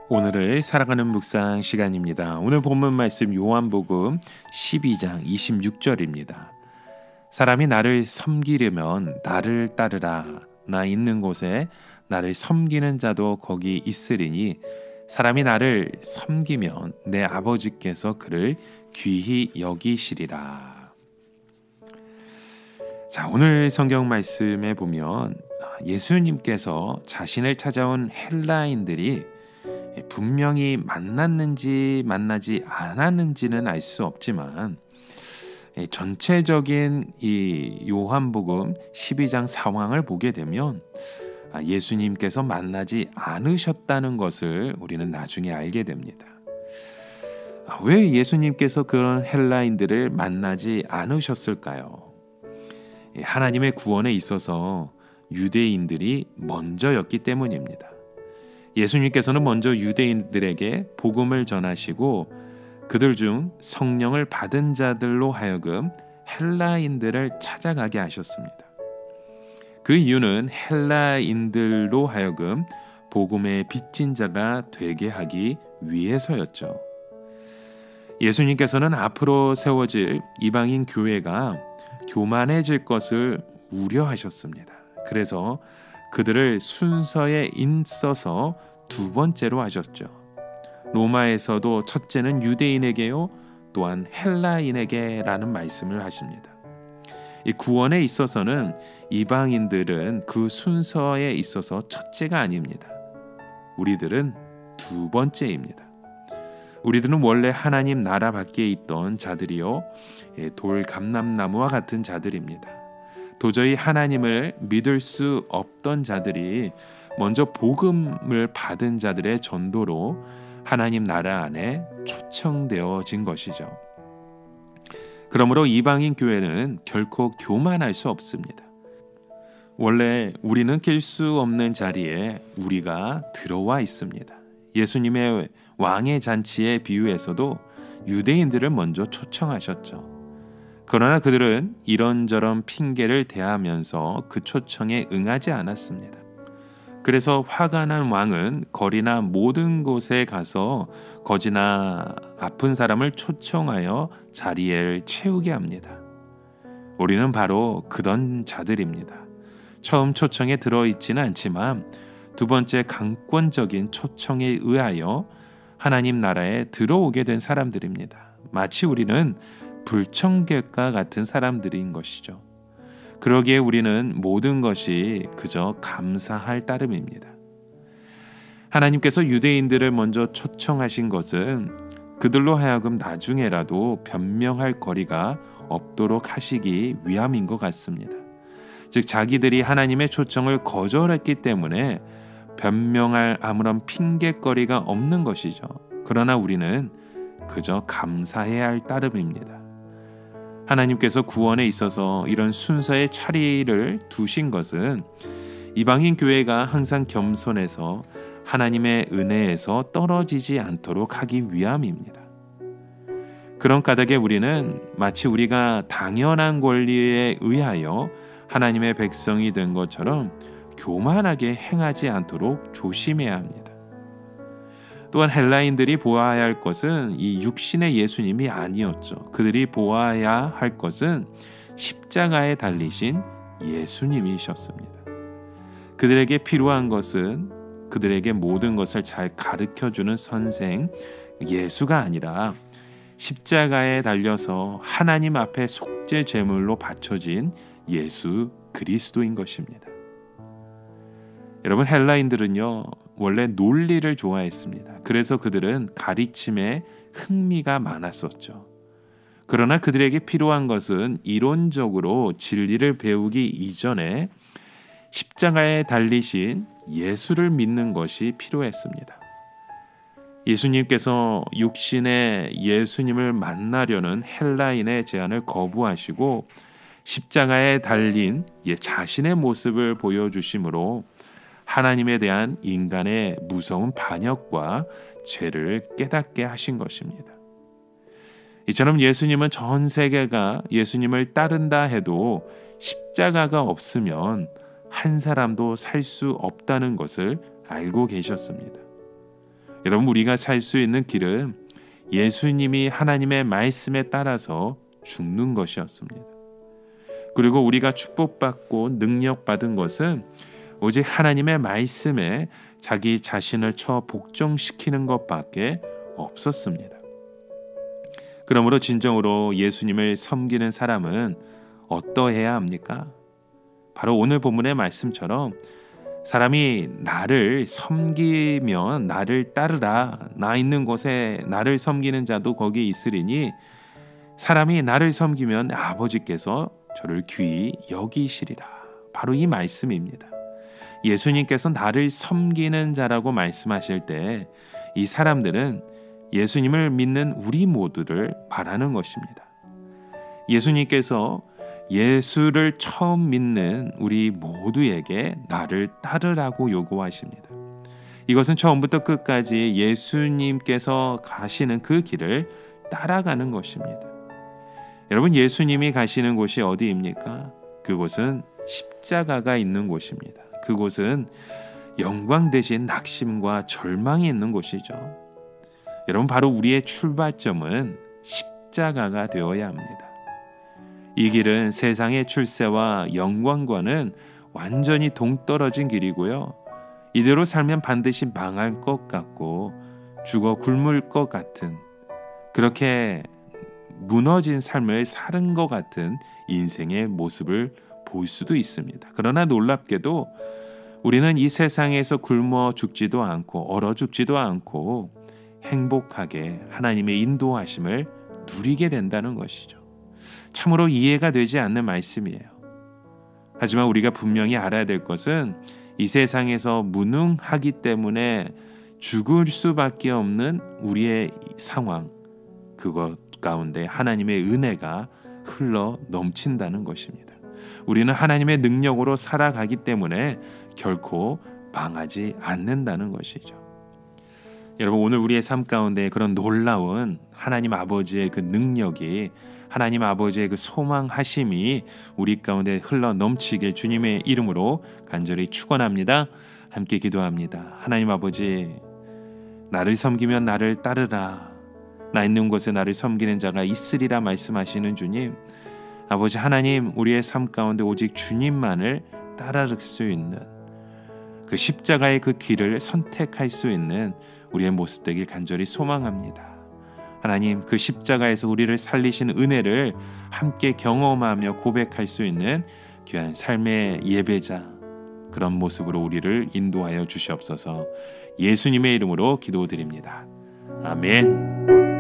오늘을 살아가는 묵상 시간입니다. 오늘 본문 말씀 요한복음 12장 26절입니다. 사람이 나를 섬기려면 나를 따르라. 나 있는 곳에 나를 섬기는 자도 거기 있으리니 사람이 나를 섬기면 내 아버지께서 그를 귀히 여기시리라. 자, 오늘 성경 말씀에 보면 예수님께서 자신을 찾아온 헬라인들이 분명히 만났는지 만나지 않았는지는 알 수 없지만 전체적인 이 요한복음 12장 상황을 보게 되면 예수님께서 만나지 않으셨다는 것을 우리는 나중에 알게 됩니다. 왜 예수님께서 그런 헬라인들을 만나지 않으셨을까요? 하나님의 구원에 있어서 유대인들이 먼저였기 때문입니다. 예수님께서는 먼저 유대인들에게 복음을 전하시고 그들 중 성령을 받은 자들로 하여금 헬라인들을 찾아가게 하셨습니다. 그 이유는 헬라인들로 하여금 복음의 빚진 자가 되게 하기 위해서였죠. 예수님께서는 앞으로 세워질 이방인 교회가 교만해질 것을 우려하셨습니다. 그래서 그들을 순서에 있어서 두 번째로 하셨죠. 로마에서도 첫째는 유대인에게요, 또한 헬라인에게라는 말씀을 하십니다. 이 구원에 있어서는 이방인들은 그 순서에 있어서 첫째가 아닙니다. 우리들은 두 번째입니다. 우리들은 원래 하나님 나라 밖에 있던 자들이요, 돌 감람나무와 같은 자들입니다. 도저히 하나님을 믿을 수 없던 자들이 먼저 복음을 받은 자들의 전도로 하나님 나라 안에 초청되어진 것이죠. 그러므로 이방인 교회는 결코 교만할 수 없습니다. 원래 우리는 낄 수 없는 자리에 우리가 들어와 있습니다. 예수님의 왕의 잔치의 비유에서도 유대인들을 먼저 초청하셨죠. 그러나 그들은 이런저런 핑계를 대하면서 그 초청에 응하지 않았습니다. 그래서 화가 난 왕은 거리나 모든 곳에 가서 거지나 아픈 사람을 초청하여 자리를 채우게 합니다. 우리는 바로 그런 자들입니다. 처음 초청에 들어있지는 않지만 두 번째 강권적인 초청에 의하여 하나님 나라에 들어오게 된 사람들입니다. 마치 우리는 불청객과 같은 사람들인 것이죠. 그러기에 우리는 모든 것이 그저 감사할 따름입니다. 하나님께서 유대인들을 먼저 초청하신 것은 그들로 하여금 나중에라도 변명할 거리가 없도록 하시기 위함인 것 같습니다. 즉 자기들이 하나님의 초청을 거절했기 때문에 변명할 아무런 핑계거리가 없는 것이죠. 그러나 우리는 그저 감사해야 할 따름입니다. 하나님께서 구원에 있어서 이런 순서의 차리를 두신 것은 이방인 교회가 항상 겸손해서 하나님의 은혜에서 떨어지지 않도록 하기 위함입니다. 그런 까닭에 우리는 마치 우리가 당연한 권리에 의하여 하나님의 백성이 된 것처럼 교만하게 행하지 않도록 조심해야 합니다. 또한 헬라인들이 보아야 할 것은 이 육신의 예수님이 아니었죠. 그들이 보아야 할 것은 십자가에 달리신 예수님이셨습니다. 그들에게 필요한 것은 그들에게 모든 것을 잘 가르쳐주는 선생 예수가 아니라 십자가에 달려서 하나님 앞에 속죄 제물로 바쳐진 예수 그리스도인 것입니다. 여러분, 헬라인들은요 원래 논리를 좋아했습니다. 그래서 그들은 가르침에 흥미가 많았었죠. 그러나 그들에게 필요한 것은 이론적으로 진리를 배우기 이전에 십자가에 달리신 예수를 믿는 것이 필요했습니다. 예수님께서 육신의 예수님을 만나려는 헬라인의 제안을 거부하시고 십자가에 달린 자신의 모습을 보여주심으로 하나님에 대한 인간의 무서운 반역과 죄를 깨닫게 하신 것입니다. 이처럼 예수님은 전 세계가 예수님을 따른다 해도 십자가가 없으면 한 사람도 살 수 없다는 것을 알고 계셨습니다. 여러분, 우리가 살 수 있는 길은 예수님이 하나님의 말씀에 따라서 죽는 것이었습니다. 그리고 우리가 축복받고 능력받은 것은 오직 하나님의 말씀에 자기 자신을 복종시키는 것밖에 없었습니다. 그러므로 진정으로 예수님을 섬기는 사람은 어떠해야 합니까? 바로 오늘 본문의 말씀처럼 사람이 나를 섬기면 나를 따르라. 나 있는 곳에 나를 섬기는 자도 거기에 있으리니 사람이 나를 섬기면 아버지께서 저를 귀히 여기시리라. 바로 이 말씀입니다. 예수님께서 나를 섬기는 자라고 말씀하실 때 이 사람들은 예수님을 믿는 우리 모두를 말하는 것입니다. 예수님께서 예수를 처음 믿는 우리 모두에게 나를 따르라고 요구하십니다. 이것은 처음부터 끝까지 예수님께서 가시는 그 길을 따라가는 것입니다. 여러분, 예수님이 가시는 곳이 어디입니까? 그곳은 십자가가 있는 곳입니다. 그곳은 영광 대신 낙심과 절망이 있는 곳이죠. 여러분, 바로 우리의 출발점은 십자가가 되어야 합니다. 이 길은 세상의 출세와 영광과는 완전히 동떨어진 길이고요. 이대로 살면 반드시 망할 것 같고 죽어 굶을 것 같은, 그렇게 무너진 삶을 사는 것 같은 인생의 모습을 볼 수도 있습니다. 그러나 놀랍게도 우리는 이 세상에서 굶어 죽지도 않고 얼어 죽지도 않고 행복하게 하나님의 인도하심을 누리게 된다는 것이죠. 참으로 이해가 되지 않는 말씀이에요. 하지만 우리가 분명히 알아야 될 것은 이 세상에서 무능하기 때문에 죽을 수밖에 없는 우리의 상황, 그것 가운데 하나님의 은혜가 흘러 넘친다는 것입니다. 우리는 하나님의 능력으로 살아가기 때문에 결코 망하지 않는다는 것이죠. 여러분, 오늘 우리의 삶 가운데 그런 놀라운 하나님 아버지의 그 능력이, 하나님 아버지의 그 소망하심이 우리 가운데 흘러 넘치길 주님의 이름으로 간절히 축원합니다. 함께 기도합니다. 하나님 아버지, 나를 섬기면 나를 따르라. 나 있는 곳에 나를 섬기는 자가 있으리라 말씀하시는 주님, 아버지 하나님, 우리의 삶 가운데 오직 주님만을 따라갈 수 있는 그 십자가의 그 길을 선택할 수 있는 우리의 모습 되길 간절히 소망합니다. 하나님, 그 십자가에서 우리를 살리신 은혜를 함께 경험하며 고백할 수 있는 귀한 삶의 예배자, 그런 모습으로 우리를 인도하여 주시옵소서. 예수님의 이름으로 기도드립니다. 아멘.